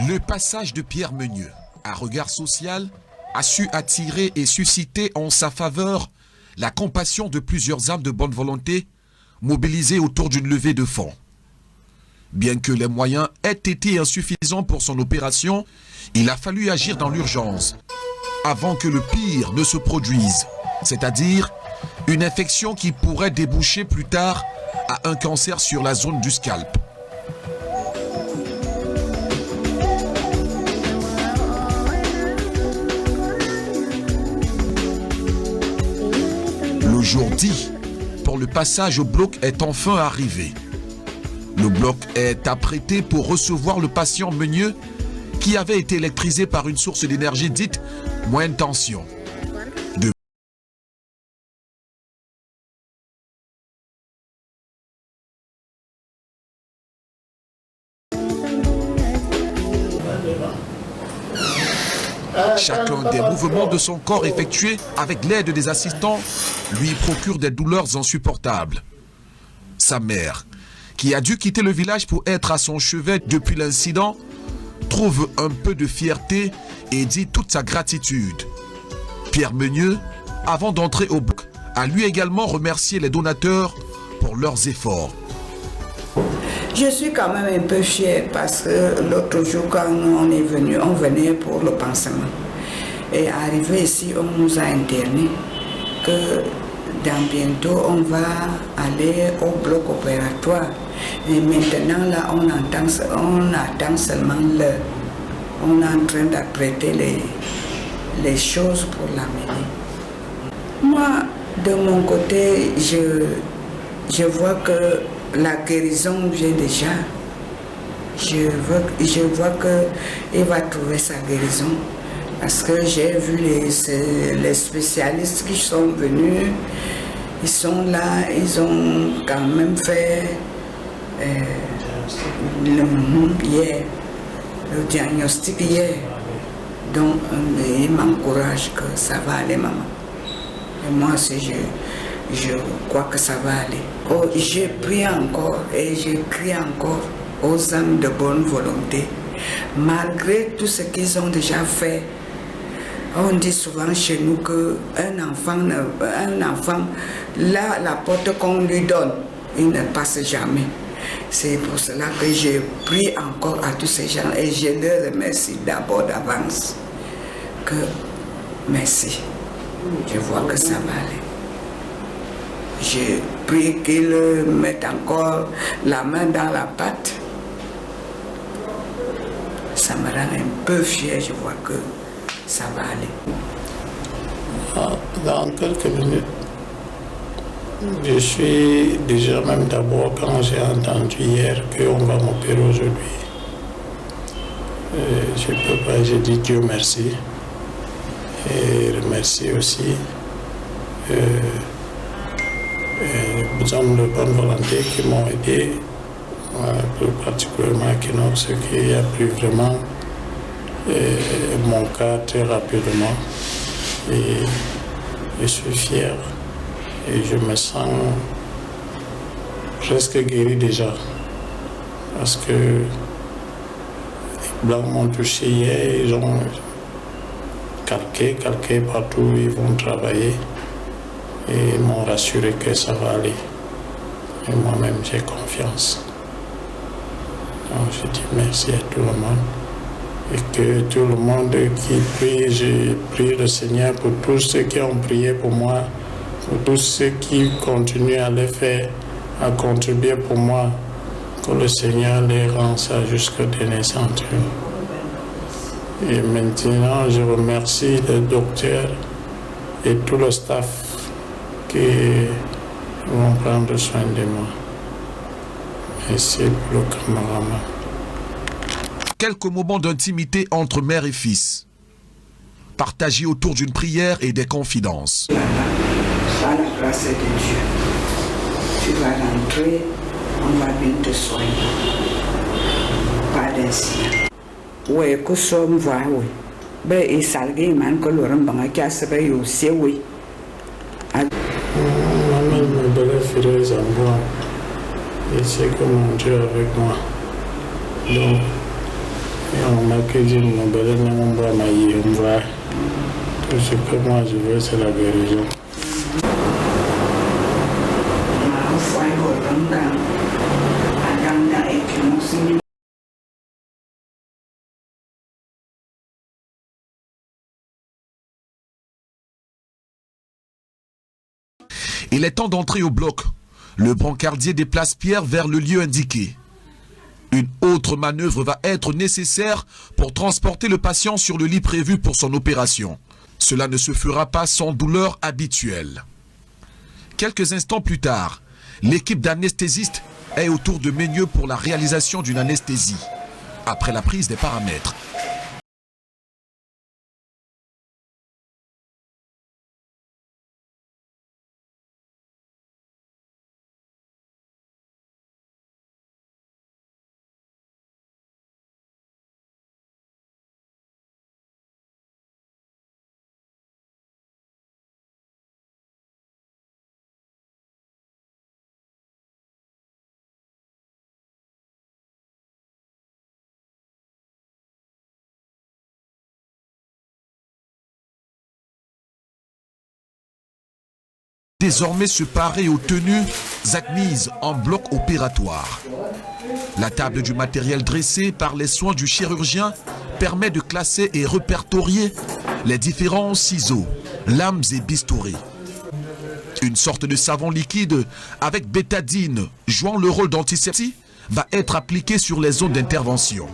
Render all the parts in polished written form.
Le passage de Pierre Meunieu, à regard social, a su attirer et susciter en sa faveur la compassion de plusieurs âmes de bonne volonté mobilisées autour d'une levée de fonds. Bien que les moyens aient été insuffisants pour son opération, il a fallu agir dans l'urgence avant que le pire ne se produise, c'est-à-dire une infection qui pourrait déboucher plus tard à un cancer sur la zone du scalp. Le jour dit pour le passage au bloc est enfin arrivé. Le bloc est apprêté pour recevoir le patient Meunieu qui avait été électrisé par une source d'énergie dite moyenne tension. Chacun des mouvements de son corps effectués avec l'aide des assistants lui procure des douleurs insupportables. Sa mère, qui a dû quitter le village pour être à son chevet depuis l'incident, trouve un peu de fierté et dit toute sa gratitude. Pierre Meunieu, avant d'entrer au bloc, a lui également remercié les donateurs pour leurs efforts. Je suis quand même un peu fière parce que l'autre jour quand on est venu, on venait pour le pansement. Et arrivé ici, on nous a internés que dans bientôt on va aller au bloc opératoire. Et maintenant là on attend seulement l'heure. On est en train d'apprêter les choses pour l'amener. Moi, de mon côté, je vois que la guérison vient déjà. Je vois qu'il va trouver sa guérison. Parce que j'ai vu les spécialistes qui sont venus, ils sont là, ils ont quand même fait le diagnostic hier. Donc, ils m'encouragent que ça va aller, maman. Et moi aussi, je crois que ça va aller. Oh, je prie encore et je crie encore aux âmes de bonne volonté. Malgré tout ce qu'ils ont déjà fait, on dit souvent chez nous qu'un enfant, là, la porte qu'on lui donne, il ne passe jamais. C'est pour cela que je prie encore à tous ces gens et je leur remercie d'abord d'avance. Que merci. Je vois que ça va aller. Je prie qu'ils mettent encore la main dans la pâte. Ça me rend un peu fier, je vois que ça va aller. Dans quelques minutes, je suis déjà même d'abord quand j'ai entendu hier qu'on va m'opérer aujourd'hui. Je peux pas, j'ai dit Dieu merci et remercier aussi les hommes de bonne volonté qui m'ont aidé, plus particulièrement Kinox, qui a pris vraiment mon cas très rapidement. Et je suis fier et je me sens presque guéri déjà. Parce que les Blancs m'ont touché hier, ils ont calqué partout où ils vont travailler. Et ils m'ont rassuré que ça va aller. Et moi-même, j'ai confiance. Donc, je dis merci à tout le monde. Et que tout le monde qui prie, je prie le Seigneur pour tous ceux qui ont prié pour moi, pour tous ceux qui continuent à le faire, à contribuer pour moi, que le Seigneur les rend ça jusqu'au dernier centime. Et maintenant, je remercie les docteurs et tout le staff qui vont prendre soin de moi. Merci pour le cameraman. Quelques moments d'intimité entre mère et fils, partagés autour d'une prière et des confidences. Par la grâce de Dieu, tu vas rentrer, on va bien te soigner. Pas d'incident. Oui, que somme va, oui. Ben, il s'algue, man, que le rembang a cassé, ben, aussi, oui. Maman me belle fidèle en moi. Et c'est que mon Dieu avec moi. Donc, On m'a dit tout ce que moi je veux, c'est la guérison. Il est temps d'entrer au bloc. Le brancardier déplace Pierre vers le lieu indiqué. Une autre manœuvre va être nécessaire pour transporter le patient sur le lit prévu pour son opération. Cela ne se fera pas sans douleur habituelle. Quelques instants plus tard, l'équipe d'anesthésistes est autour de Meunieu pour la réalisation d'une anesthésie. Après la prise des paramètres. Désormais se parer aux tenues admises en bloc opératoire. La table du matériel dressé par les soins du chirurgien permet de classer et répertorier les différents ciseaux, lames et bisturés. Une sorte de savon liquide avec bétadine jouant le rôle d'antiseptique va être appliqué sur les zones d'intervention.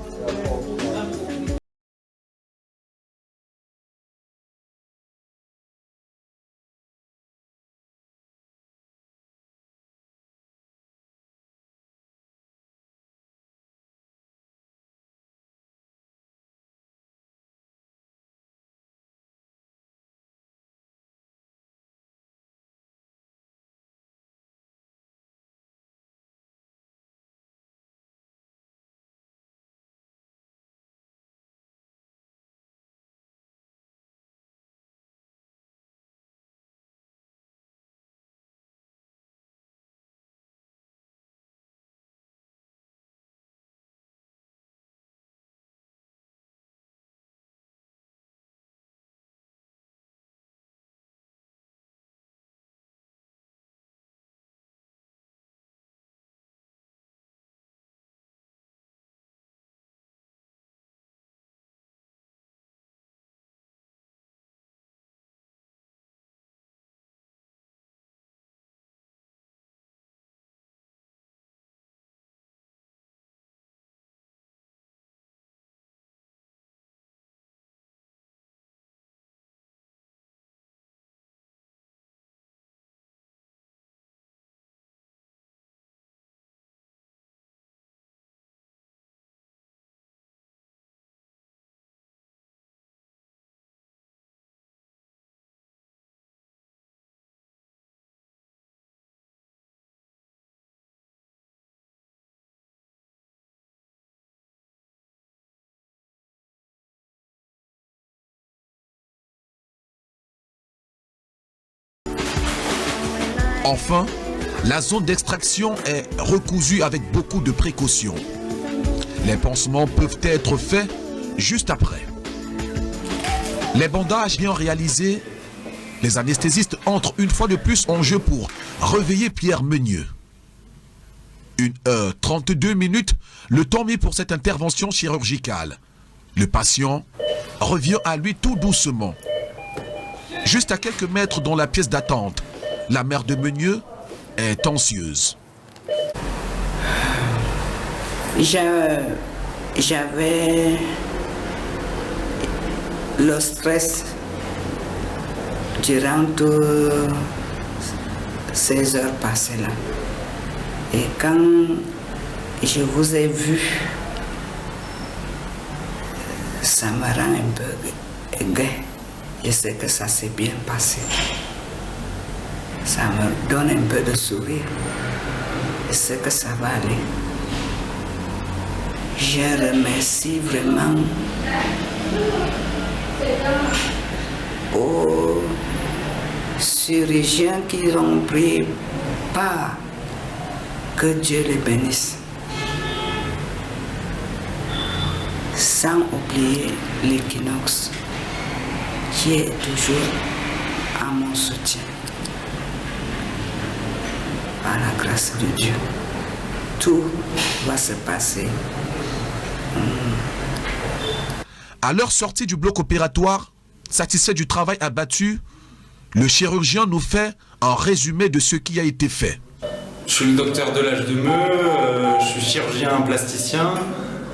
Enfin, la zone d'extraction est recousue avec beaucoup de précautions. Les pansements peuvent être faits juste après. Les bandages bien réalisés, les anesthésistes entrent une fois de plus en jeu pour réveiller Pierre Meunieu. 1h32 minutes, le temps mis pour cette intervention chirurgicale. Le patient revient à lui tout doucement. Juste à quelques mètres dans la pièce d'attente, la mère de Meunieu est anxieuse. J'avais le stress durant toutes ces heures passées là. Et quand je vous ai vu, ça me rend un peu gai. Je sais que ça s'est bien passé. Ça me donne un peu de sourire. Je sais que ça va aller. Je remercie vraiment aux chirurgiens qui ont pris part. Que Dieu les bénisse. sans oublier l'équinoxe qui est toujours à mon soutien. Par la grâce de Dieu, tout va se passer. À leur sortie du bloc opératoire, satisfait du travail abattu, le chirurgien nous fait un résumé de ce qui a été fait. Je suis le docteur Delage-Demeux, je suis chirurgien plasticien.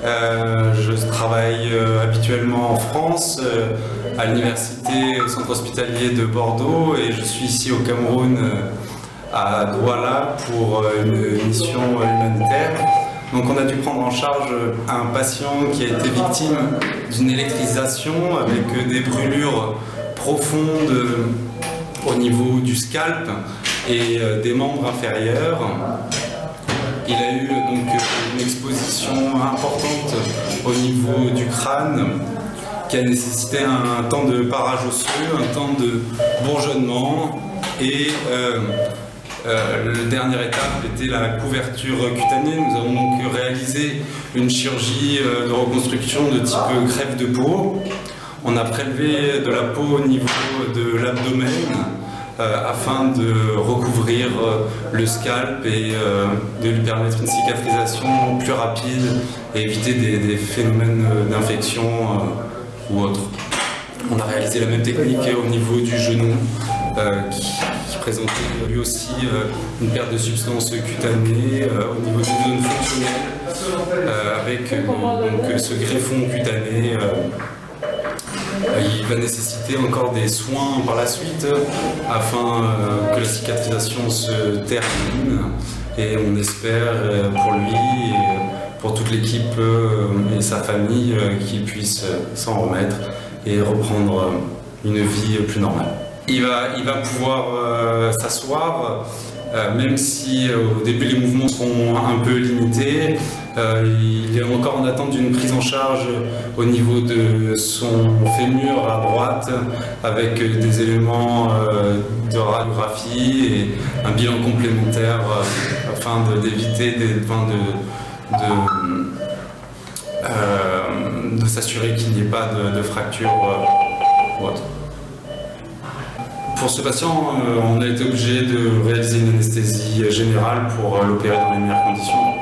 Je travaille habituellement en France, à l'université, au centre hospitalier de Bordeaux, et je suis ici au Cameroun, à Douala, pour une mission humanitaire. Donc on a dû prendre en charge un patient qui a été victime d'une électrisation avec des brûlures profondes au niveau du scalp et des membres inférieurs. Il a eu donc une exposition importante au niveau du crâne qui a nécessité un temps de parage osseux, un temps de bourgeonnement et la dernière étape était la couverture cutanée. Nous avons donc réalisé une chirurgie de reconstruction de type greffe de peau. On a prélevé de la peau au niveau de l'abdomen afin de recouvrir le scalp et de lui permettre une cicatrisation plus rapide et éviter des phénomènes d'infection ou autres. On a réalisé la même technique au niveau du genou qui présentait lui aussi une perte de substance cutanée au niveau des zones fonctionnelles avec donc, ce greffon cutané. Il va nécessiter encore des soins par la suite afin que la cicatrisation se termine et on espère pour lui et pour toute l'équipe et sa famille qu'il puisse s'en remettre et reprendre une vie plus normale. Il va pouvoir s'asseoir, même si au début les mouvements seront un peu limités. Il est encore en attente d'une prise en charge au niveau de son fémur à droite avec des éléments de radiographie et un bilan complémentaire afin d'éviter de s'assurer qu'il n'y ait pas de fracture ou autre. Pour ce patient, on a été obligé de réaliser une anesthésie générale pour l'opérer dans les meilleures conditions.